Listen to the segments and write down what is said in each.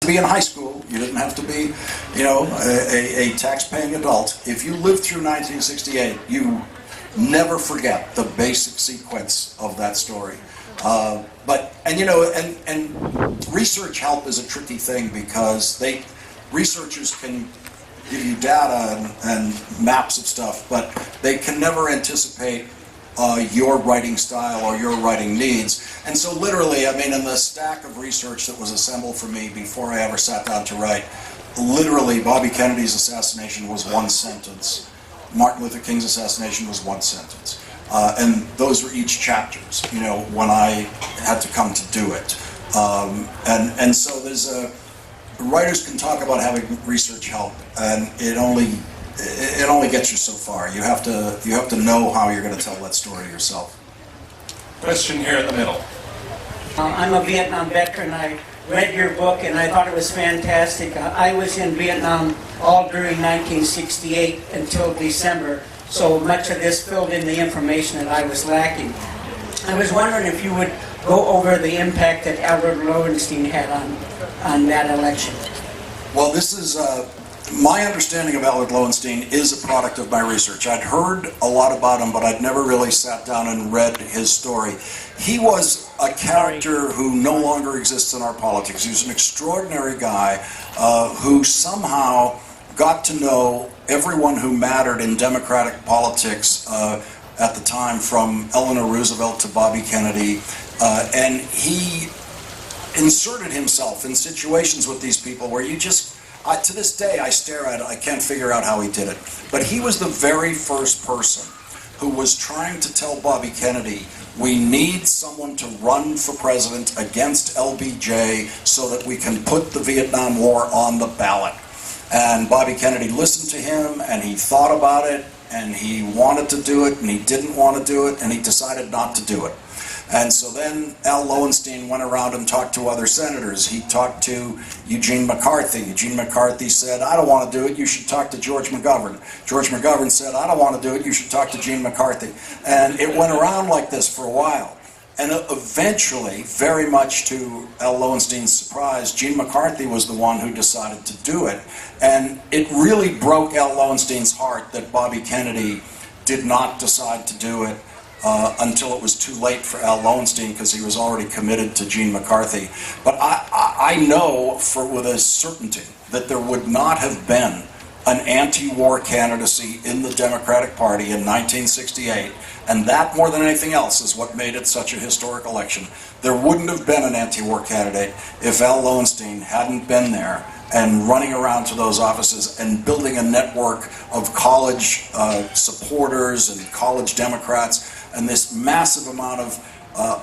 be in high school. You didn't have to be, you know, a tax-paying adult. If you lived through 1968, you never forget the basic sequence of that story. Research help is a tricky thing because researchers can give you data and maps of stuff, but they can never anticipate your writing style or your writing needs. And so literally, I mean, in the stack of research that was assembled for me before I ever sat down to write, literally Bobby Kennedy's assassination was one sentence. Martin Luther King's assassination was one sentence. And those were each chapters, you know, when I had to come to do it. And so there's writers can talk about having research help, and it only gets you so far. You have to know how you're going to tell that story yourself. Question here in the middle. I'm a Vietnam veteran. I read your book and I thought it was fantastic. I was in Vietnam all during 1968 until December, so much of this filled in the information that I was lacking. I was wondering if you would go over the impact that Allard Lowenstein had on that election. Well, this is my understanding of Allard Lowenstein is a product of my research. I'd heard a lot about him, but I'd never really sat down and read his story. He was a character who no longer exists in our politics. He was an extraordinary guy who somehow got to know everyone who mattered in democratic politics at the time, from Eleanor Roosevelt to Bobby Kennedy, and he inserted himself in situations with these people where you just, to this day I stare at it, I can't figure out how he did it. But he was the very first person who was trying to tell Bobby Kennedy, we need someone to run for president against LBJ so that we can put the Vietnam War on the ballot. And Bobby Kennedy listened to him, and he thought about it, and he wanted to do it, and he didn't want to do it, and he decided not to do it. And so then Al Lowenstein went around and talked to other senators. He talked to Eugene McCarthy. Eugene McCarthy said, I don't want to do it, you should talk to George McGovern. George McGovern said, I don't want to do it, you should talk to Gene McCarthy. And it went around like this for a while. And eventually, very much to Al Lowenstein's surprise, Gene McCarthy was the one who decided to do it. And it really broke Al Lowenstein's heart that Bobby Kennedy did not decide to do it until it was too late for Al Lowenstein, because he was already committed to Gene McCarthy. But I know with a certainty that there would not have been an anti-war candidacy in the Democratic Party in 1968, and that, more than anything else, is what made it such a historic election. There wouldn't have been an anti-war candidate if Al Lowenstein hadn't been there and running around to those offices and building a network of college supporters and college Democrats, and this massive amount of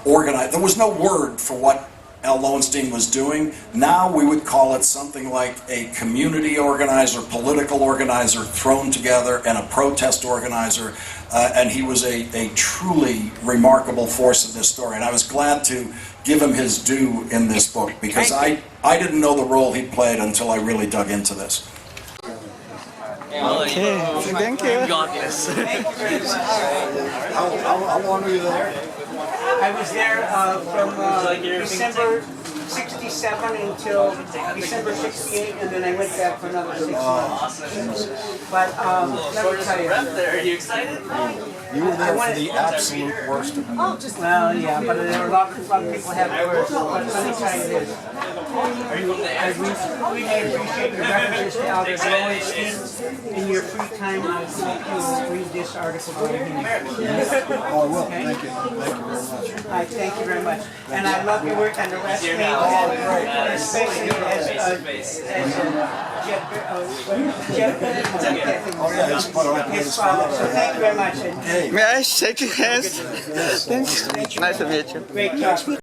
organized. There was no word for what Al Lowenstein was doing. Now we would call it something like a community organizer, political organizer thrown together, and a protest organizer. And he was a truly remarkable force in this story. And I was glad to give him his due in this book, because I didn't know the role he played until I really dug into this. Okay, thank you. Got this. How long were you there? I was there from December 67 until December 68, and then I went back for another 6 months. But let me tell you. Are you excited? You were there for the absolute worst of it. Well, yeah, but there were a lot of people have worse. But let me tell you this. I really appreciate your references to Allard Lowenstein. In your free time, I hope you read this article by him. Oh, I will. Okay? Thank you. Thank you very much. I thank you very much. And I love your work on the West Wing, especially as his father. So thank you very much. May I shake your hands? Thanks. Nice to meet you. Great job.